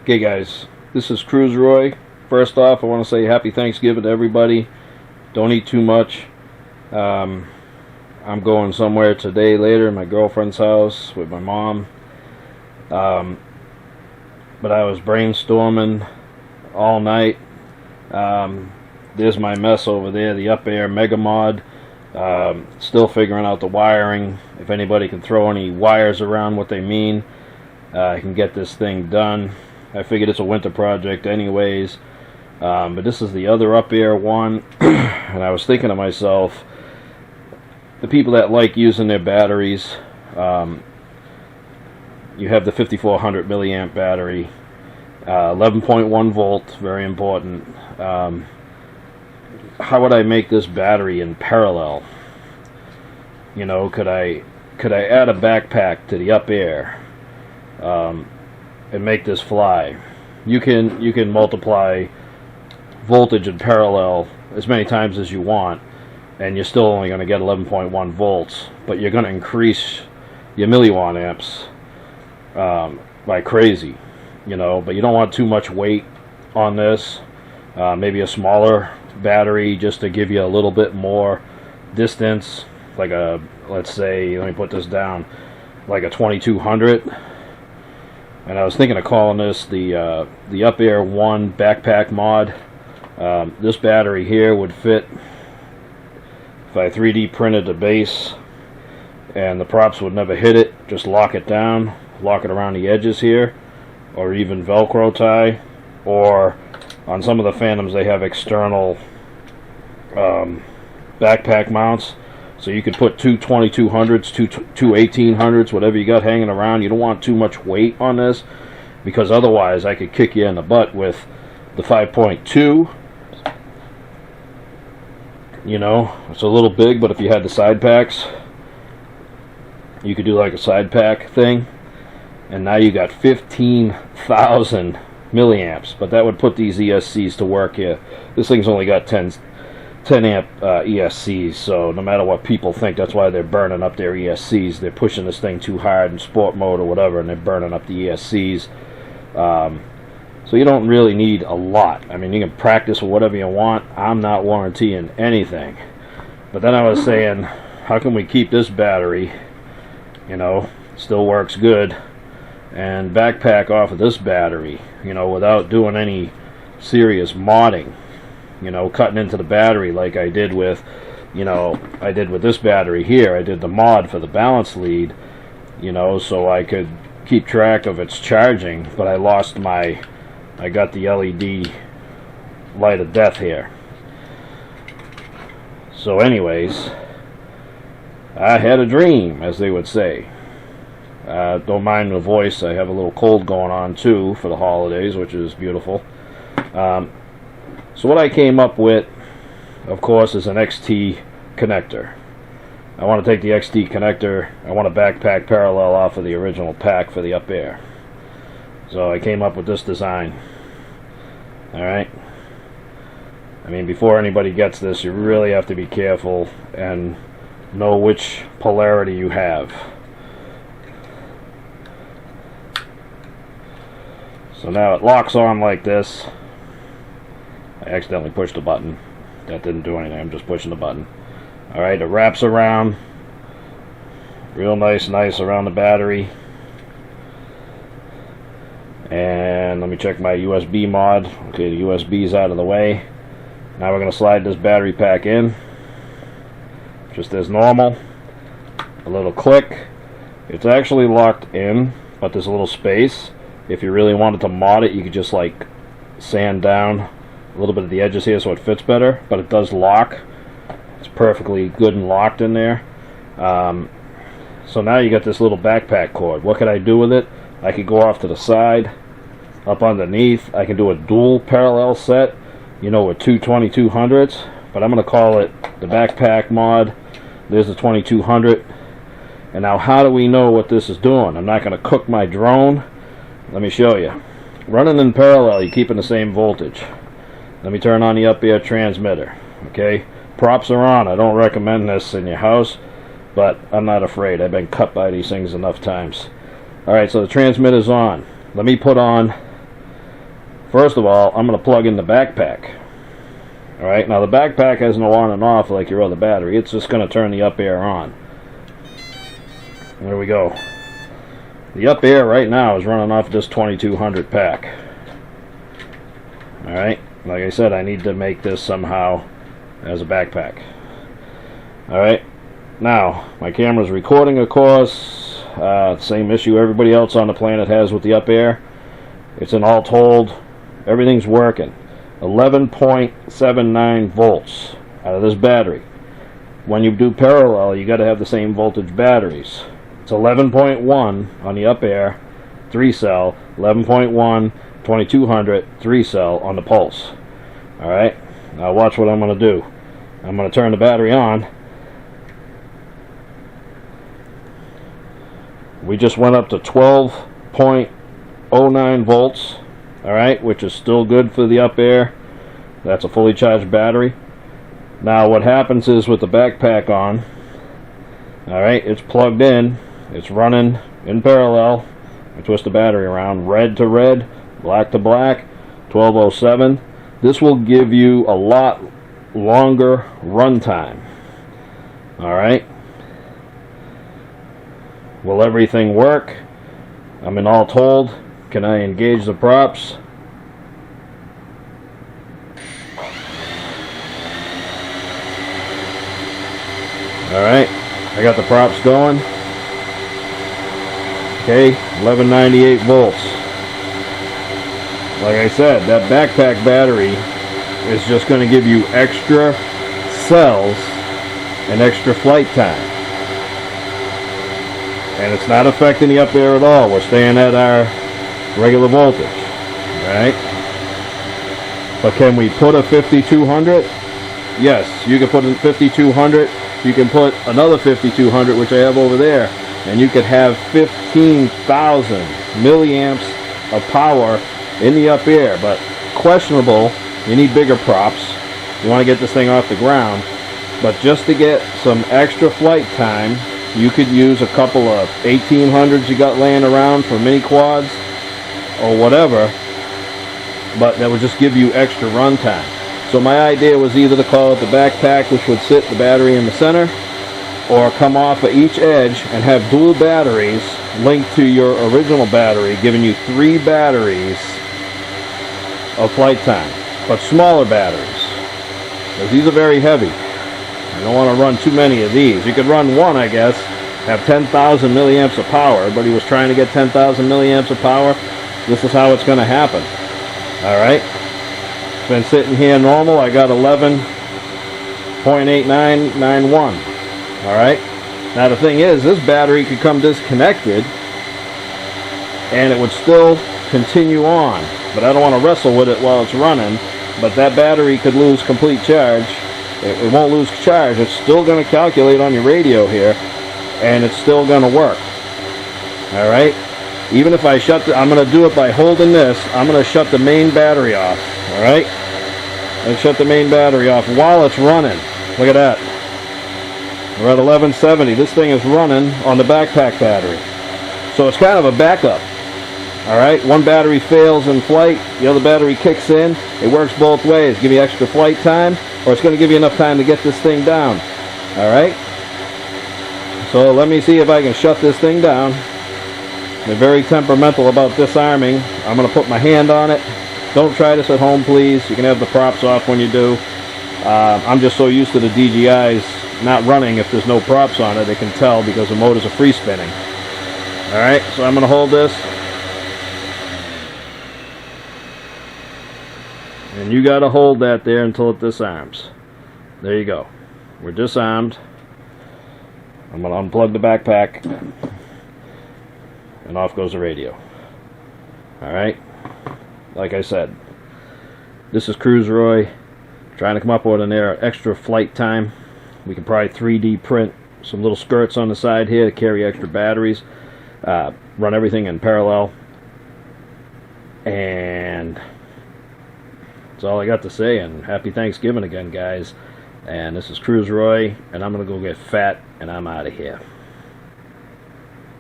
Okay guys, this is Cruise Roy. First off, I want to say happy Thanksgiving to everybody. Don't eat too much. I'm going somewhere today later, my girlfriend's house with my mom. But I was brainstorming all night. There's my mess over there, the UpAir Mega Mod. Still figuring out the wiring. If anybody can throw any wires around what they mean, I can get this thing done. I figured it's a winter project anyways. But this is the other UpAir one. And I was thinking to myself, the people that like using their batteries, you have the 5400 milliamp battery, 11.1 volts, very important. How would I make this battery in parallel? You know, could I add a backpack to the UpAir and make this fly? You can multiply voltage in parallel as many times as you want, and you're still only going to get 11.1 volts, but you're going to increase your milliwatt amps by crazy, you know. But you don't want too much weight on this. Maybe a smaller battery just to give you a little bit more distance, like a, let's say, let me put this down, like a 2200. And I was thinking of calling this the UpAir 1 backpack mod. This battery here would fit if I 3D printed the base, and the props would never hit it. Just lock it down, lock it around the edges here, or even Velcro tie. Or on some of the Phantoms they have external backpack mounts, so you could put two 2200s, two 1800s, whatever you got hanging around. You don't want too much weight on this, because otherwise I could kick you in the butt with the 5.2. You know, it's a little big, but if you had the side packs, you could do like a side pack thing, and now you got 15,000 milliamps. But that would put these ESCs to work here. This thing's only got 10 amp ESCs, so no matter what people think, that's why they're burning up their ESCs. They're pushing this thing too hard in sport mode or whatever, and they're burning up the ESCs. So you don't really need a lot. I mean, you can practice with whatever you want. I'm not warrantying anything. But then I was saying, how can we keep this battery, you know, still works good, and backpack off of this battery, you know, without doing any serious modding, you know, cutting into the battery like I did with, you know, I did with this battery here. I did the mod for the balance lead, you know, so I could keep track of its charging, but I lost my, I got the LED light of death here. So anyways, I had a dream, as they would say. Don't mind the voice, I have a little cold going on too for the holidays, which is beautiful. So what I came up with, of course, is an XT connector. I want to take the XT connector, I want a backpack parallel off of the original pack for the UpAir. So I came up with this design. Alright? I mean, before anybody gets this, you really have to be careful and know which polarity you have. So now it locks on like this. I accidentally pushed a button. That didn't do anything, I'm just pushing the button. Alright, it wraps around real nice around the battery. And let me check my USB mod. Okay, the USB is out of the way. Now we're going to slide this battery pack in, just as normal. A little click. It's actually locked in, but there's a little space. If you really wanted to mod it, you could just like sand down a little bit of the edges here so it fits better, but it does lock. It's perfectly good and locked in there. So now you got this little backpack cord. What could I do with it? I could go off to the side, up underneath. I can do a dual parallel set, you know, with two 2200s, but I'm going to call it the backpack mod. There's the 2200. And now how do we know what this is doing? I'm not going to cook my drone. Let me show you. Running in parallel, you're keeping the same voltage. Let me turn on the UpAir transmitter. Okay, props are on. I don't recommend this in your house, but I'm not afraid. I've been cut by these things enough times. Alright, so the transmitter's on. Let me put on First of all, I'm going to plug in the backpack. Alright, now the backpack has no on and off like your other battery. It's just going to turn the UpAir on. There we go. The UpAir right now is running off this 2200 pack. Alright, like I said, I need to make this somehow as a backpack. Alright, now my camera's recording, of course. Same issue everybody else on the planet has with the UpAir. It's an all told, everything's working. 11.79 volts out of this battery. When you do parallel, you got to have the same voltage batteries. It's 11.1 on the UpAir 3-cell, 11.1 2200 3-cell on the Pulse. Alright, now watch what I'm going to do. I'm going to turn the battery on. We just went up to 12.09 volts. Alright, which is still good for the UpAir. That's a fully charged battery. Now what happens is with the backpack on, alright, it's plugged in, it's running in parallel. I twist the battery around, red to red, black to black, 1207. This will give you a lot longer run time. Alright. Will everything work? I mean, all told, can I engage the props? Alright, I got the props going. Okay, 1198 volts. Like I said, that backpack battery is just going to give you extra cells and extra flight time. And it's not affecting the UpAir at all. We're staying at our regular voltage. Right? But can we put a 5200? Yes, you can put a 5200. You can put another 5200, which I have over there, and you could have 15,000 milliamps of power in the UpAir. But questionable. You need bigger props. You want to get this thing off the ground. But just to get some extra flight time, you could use a couple of 1800s you got laying around for mini quads or whatever, but that would just give you extra run time. So my idea was either to call it the backpack, which would sit the battery in the center, or come off of each edge and have dual batteries linked to your original battery, giving you 3 batteries of flight time, but smaller batteries, because these are very heavy. You don't want to run too many of these. You could run one, I guess, have 10,000 milliamps of power, but he was trying to get 10,000 milliamps of power. This is how it's going to happen. Alright? It's been sitting here normal. I got 11.8991. Alright? Now the thing is, this battery could come disconnected and it would still continue on. But I don't want to wrestle with it while it's running. But that battery could lose complete charge. It won't lose charge. It's still going to calculate on your radio here, and it's still going to work. Alright? Even if I shut I'm going to do it by holding this. I'm going to shut the main battery off. Alright? And shut the main battery off while it's running. Look at that. We're at 1170. This thing is running on the backpack battery. So it's kind of a backup. Alright? One battery fails in flight. The other battery kicks in. It works both ways. Give you extra flight time, or it's going to give you enough time to get this thing down. Alright? So let me see if I can shut this thing down. They're very temperamental about disarming. I'm going to put my hand on it. Don't try this at home, please. You can have the props off when you do. I'm just so used to the DJIs not running if there's no props on it. They can tell because the motors are free spinning. Alright, so I'm going to hold this. And you got to hold that there until it disarms. There you go. We're disarmed. I'm going to unplug the backpack. And off goes the radio. Alright. Like I said, this is Cruise Roy trying to come up with an extra flight time. We can probably 3D print some little skirts on the side here to carry extra batteries. Run everything in parallel. And that's all I got to say, and happy Thanksgiving again, guys. And this is Cruise Roy, and I'm going to go get fat, and I'm out of here.